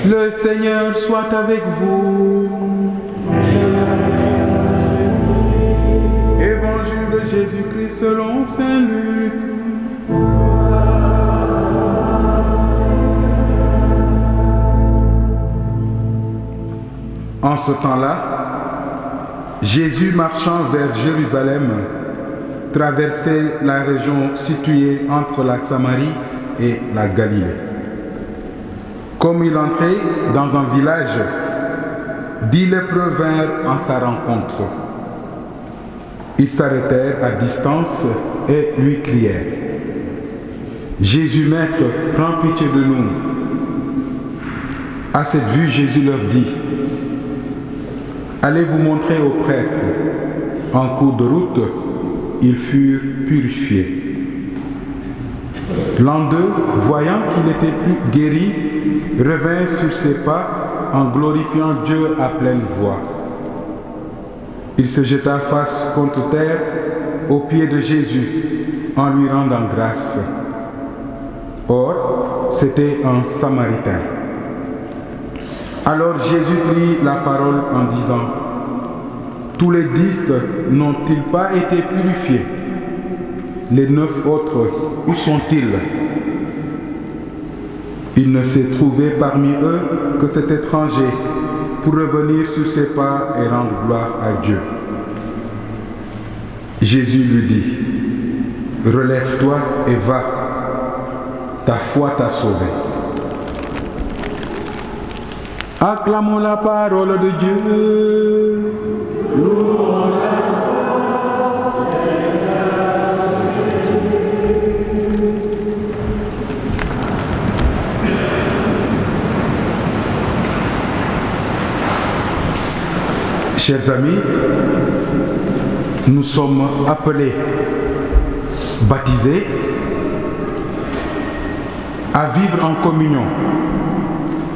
Le Seigneur soit avec vous. Évangile de Jésus-Christ selon saint Luc. En ce temps-là, Jésus marchant vers Jérusalem traversait la région située entre la Samarie et la Galilée. Comme il entrait dans un village, 10 lépreux vinrent en sa rencontre. Ils s'arrêtèrent à distance et lui crièrent: Jésus, Maître, prends pitié de nous. À cette vue, Jésus leur dit: Allez vous montrer aux prêtres. En cours de route, ils furent purifiés. L'un d'eux, voyant qu'il était plus guéri, revint sur ses pas en glorifiant Dieu à pleine voix. Il se jeta face contre terre aux pieds de Jésus en lui rendant grâce. Or, c'était un Samaritain. Alors Jésus prit la parole en disant: Tous les 10 n'ont-ils pas été purifiés? Les 9 autres, où sont-ils? Il ne s'est trouvé parmi eux que cet étranger pour revenir sur ses pas et rendre gloire à Dieu. Jésus lui dit: Relève-toi et va, ta foi t'a sauvé. Acclamons la parole de Dieu. Louange à toi, Seigneur Jésus. Chers amis, nous sommes appelés, baptisés, à vivre en communion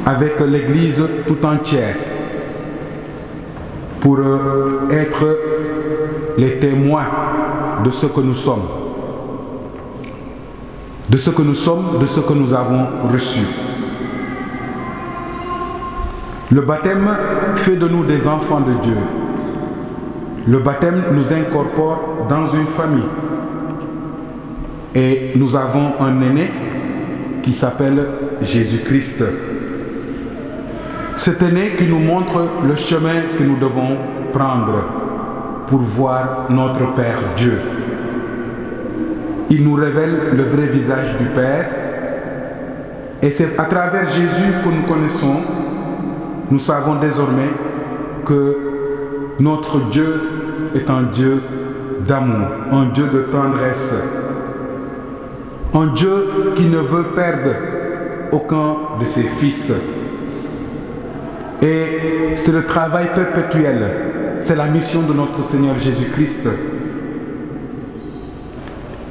avec l'Église tout entière pour être les témoins de ce que nous sommes, de ce que nous avons reçu. Le baptême fait de nous des enfants de Dieu. Le baptême nous incorpore dans une famille. Et nous avons un aîné qui s'appelle Jésus-Christ. Cet aîné qui nous montre le chemin que nous devons prendre pour voir notre Père Dieu. Il nous révèle le vrai visage du Père. Et c'est à travers Jésus que nous connaissons. Nous savons désormais que notre Dieu est un Dieu d'amour, un Dieu de tendresse, un Dieu qui ne veut perdre aucun de ses fils. Et c'est le travail perpétuel, c'est la mission de notre Seigneur Jésus-Christ.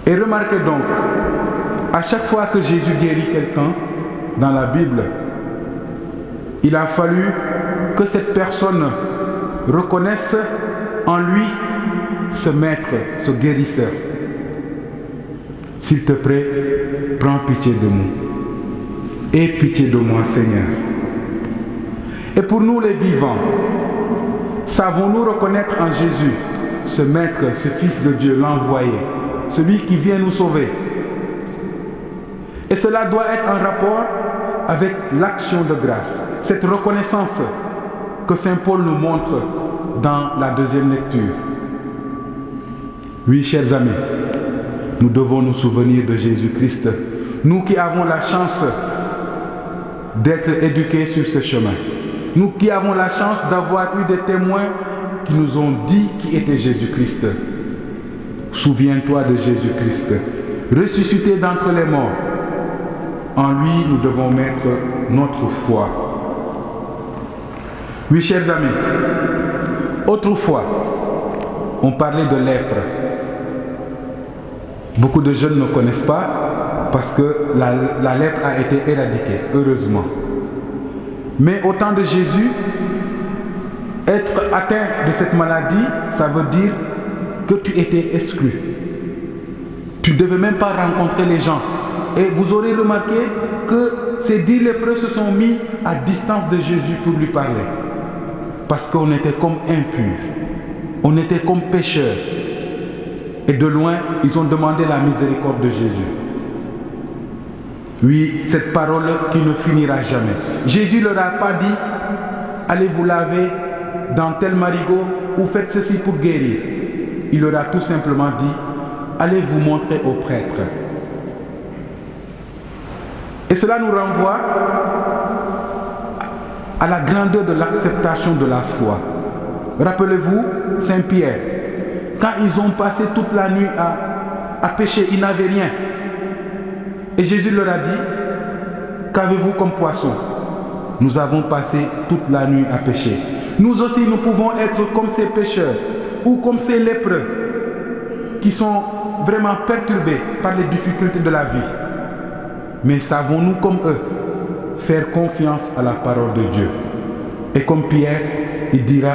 Et remarquez donc, à chaque fois que Jésus guérit quelqu'un dans la Bible, il a fallu que cette personne reconnaisse en lui ce maître, ce guérisseur. S'il te plaît, prends pitié de nous. Aie pitié de moi, Seigneur. Et pour nous les vivants, savons-nous reconnaître en Jésus ce maître, ce Fils de Dieu, l'envoyé, celui qui vient nous sauver? Et cela doit être en rapport avec l'action de grâce, cette reconnaissance que Saint Paul nous montre dans la deuxième lecture. Oui, chers amis, nous devons nous souvenir de Jésus-Christ, nous qui avons la chance d'être éduqués sur ce chemin, nous qui avons la chance d'avoir eu des témoins qui nous ont dit qui était Jésus-Christ. Souviens-toi de Jésus-Christ, ressuscité d'entre les morts. En lui, nous devons mettre notre foi. Oui, chers amis, autrefois, on parlait de lèpre. Beaucoup de jeunes ne connaissent pas parce que la lèpre a été éradiquée, heureusement. Mais au temps de Jésus, être atteint de cette maladie, ça veut dire que tu étais exclu. Tu ne devais même pas rencontrer les gens. Et vous aurez remarqué que ces 10 lépreux se sont mis à distance de Jésus pour lui parler. Parce qu'on était comme impurs, on était comme pécheurs. Et de loin, ils ont demandé la miséricorde de Jésus. Oui, cette parole qui ne finira jamais. Jésus ne leur a pas dit, allez vous laver dans tel marigot ou faites ceci pour guérir. Il leur a tout simplement dit, allez vous montrer au prêtre. Et cela nous renvoie à la grandeur de l'acceptation de la foi. Rappelez-vous, Saint Pierre, quand ils ont passé toute la nuit à pécher, ils n'avaient rien. Et Jésus leur a dit, qu'avez-vous comme poisson? Nous avons passé toute la nuit à pécher. Nous aussi, nous pouvons être comme ces pécheurs ou comme ces lépreux qui sont vraiment perturbés par les difficultés de la vie. Mais savons-nous, comme eux, faire confiance à la parole de Dieu? Et comme Pierre, il dira,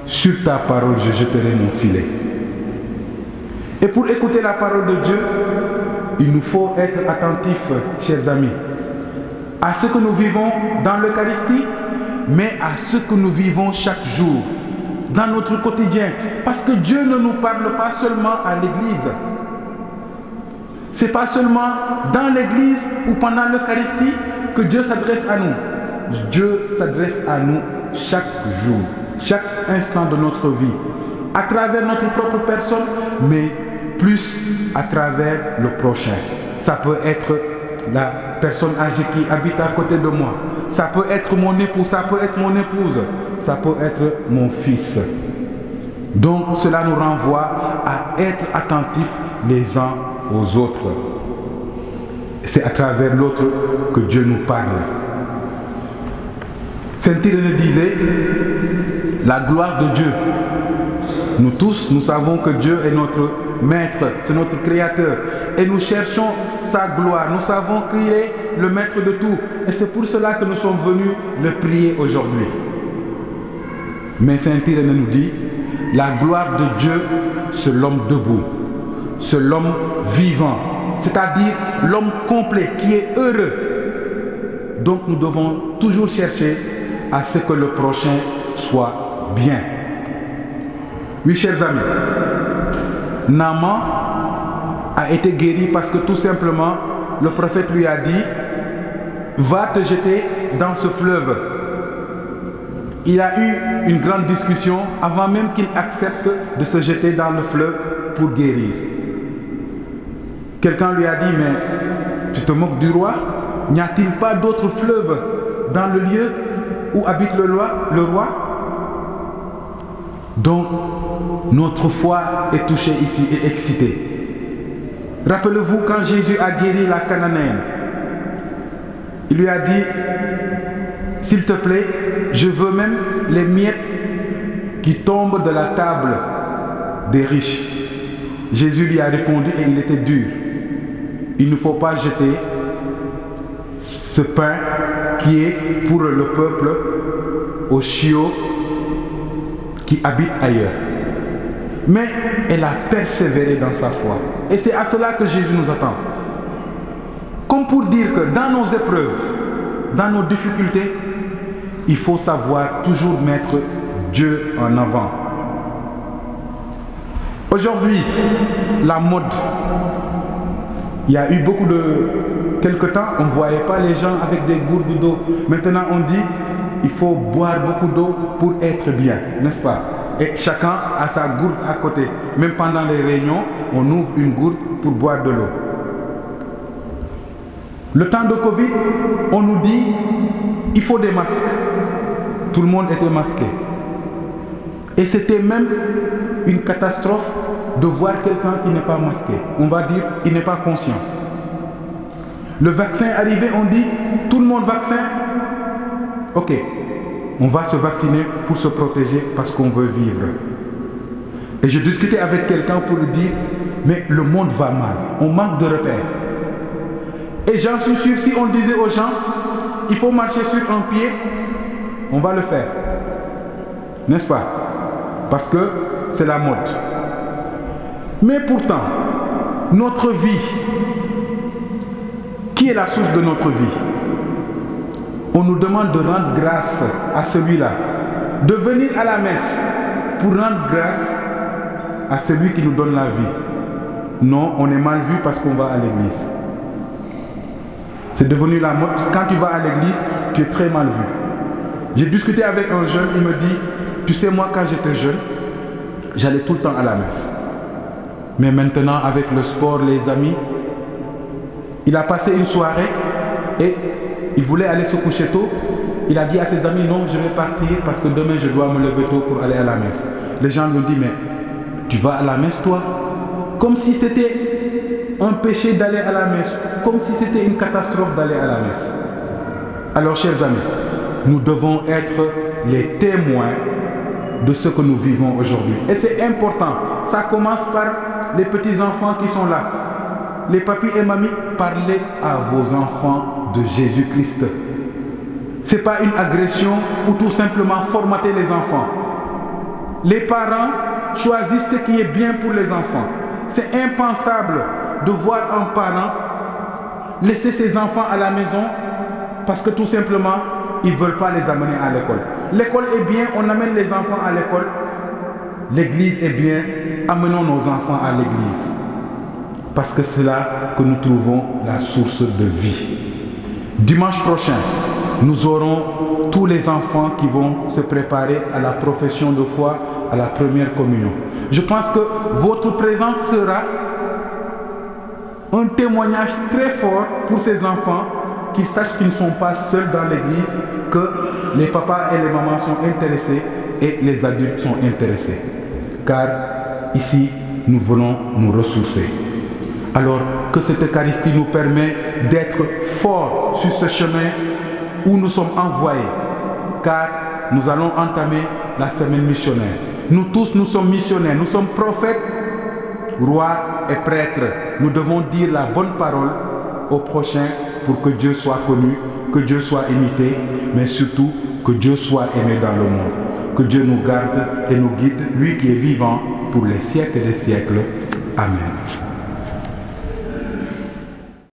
sur ta parole, je jeterai mon filet. Et pour écouter la parole de Dieu, il nous faut être attentifs, chers amis, à ce que nous vivons dans l'Eucharistie, mais à ce que nous vivons chaque jour, dans notre quotidien. Parce que Dieu ne nous parle pas seulement à l'église. Ce n'est pas seulement dans l'église ou pendant l'Eucharistie que Dieu s'adresse à nous. Dieu s'adresse à nous chaque jour, chaque instant de notre vie, à travers notre propre personne, mais plus à travers le prochain. Ça peut être la personne âgée qui habite à côté de moi. Ça peut être mon époux, ça peut être mon épouse, ça peut être mon fils. Donc cela nous renvoie à être attentifs les uns aux autres. C'est à travers l'autre que Dieu nous parle. Saint Irénée disait, la gloire de Dieu. Nous tous, nous savons que Dieu est notre maître, c'est notre créateur. Et nous cherchons sa gloire. Nous savons qu'il est le maître de tout. Et c'est pour cela que nous sommes venus le prier aujourd'hui. Mais Saint Irénée nous dit, la gloire de Dieu, c'est l'homme debout. C'est l'homme vivant. C'est-à-dire l'homme complet qui est heureux. Donc nous devons toujours chercher à ce que le prochain soit bien. Oui, chers amis, Naaman a été guéri parce que tout simplement, le prophète lui a dit, va te jeter dans ce fleuve. Il a eu une grande discussion avant même qu'il accepte de se jeter dans le fleuve pour guérir. Quelqu'un lui a dit, mais tu te moques du roi? N'y a-t-il pas d'autres fleuves dans le lieu où habite le roi? Donc, notre foi est touchée ici et excitée. Rappelez-vous quand Jésus a guéri la Cananéenne. Il lui a dit, s'il te plaît, je veux même les miettes qui tombent de la table des riches. Jésus lui a répondu et il était dur. Il ne faut pas jeter ce pain qui est pour le peuple aux chiots qui habitent ailleurs. Mais elle a persévéré dans sa foi. Et c'est à cela que Jésus nous attend. Comme pour dire que dans nos épreuves, dans nos difficultés, il faut savoir toujours mettre Dieu en avant. Aujourd'hui, la mode, il y a eu beaucoup de... Quelque temps, on ne voyait pas les gens avec des gourdes d'eau. Maintenant, on dit, il faut boire beaucoup d'eau pour être bien, n'est-ce pas? Et chacun a sa gourde à côté. Même pendant les réunions, on ouvre une gourde pour boire de l'eau. Le temps de Covid, on nous dit, il faut des masques. Tout le monde était masqué. Et c'était même une catastrophe de voir quelqu'un qui n'est pas masqué. On va dire, il n'est pas conscient. Le vaccin arrivé, on dit, tout le monde vaccin. Ok, on va se vacciner pour se protéger parce qu'on veut vivre. Et je discutais avec quelqu'un pour lui dire, mais le monde va mal, on manque de repères. Et j'en suis sûr, si on disait aux gens, il faut marcher sur un pied, on va le faire. N'est-ce pas? Parce que c'est la mode. Mais pourtant, notre vie, qui Qui est la source de notre vie? On nous demande de rendre grâce à celui-là, de venir à la messe pour rendre grâce à celui qui nous donne la vie. Non, on est mal vu parce qu'on va à l'église. C'est devenu la mode. Quand tu vas à l'église, tu es très mal vu. J'ai discuté avec un jeune, il me dit, tu sais, moi quand j'étais jeune, j'allais tout le temps à la messe. Mais maintenant, avec le sport, les amis, il a passé une soirée et il voulait aller se coucher tôt. Il a dit à ses amis, non, je vais partir parce que demain je dois me lever tôt pour aller à la messe. Les gens lui ont dit, mais tu vas à la messe toi? Comme si c'était un péché d'aller à la messe, comme si c'était une catastrophe d'aller à la messe. Alors, chers amis, nous devons être les témoins de ce que nous vivons aujourd'hui. Et c'est important. Ça commence par les petits-enfants qui sont là. Les papis et mamies, parlez à vos enfants de Jésus-Christ. Ce n'est pas une agression ou tout simplement formater les enfants. Les parents choisissent ce qui est bien pour les enfants. C'est impensable de voir un parent laisser ses enfants à la maison parce que tout simplement, ils ne veulent pas les amener à l'école. L'école est bien, on amène les enfants à l'école. L'église est bien, amenons nos enfants à l'église. Parce que c'est là que nous trouvons la source de vie. Dimanche prochain, nous aurons tous les enfants qui vont se préparer à la profession de foi, à la première communion. Je pense que votre présence sera un témoignage très fort pour ces enfants qui sachent qu'ils ne sont pas seuls dans l'église, que les papas et les mamans sont intéressés et les adultes sont intéressés. Car ici, nous voulons nous ressourcer. Alors que cette Eucharistie nous permet d'être forts sur ce chemin où nous sommes envoyés, car nous allons entamer la semaine missionnaire. Nous tous, nous sommes missionnaires, nous sommes prophètes, rois et prêtres. Nous devons dire la bonne parole au prochain pour que Dieu soit connu, que Dieu soit imité, mais surtout que Dieu soit aimé dans le monde. Que Dieu nous garde et nous guide, lui qui est vivant pour les siècles des siècles. Amen.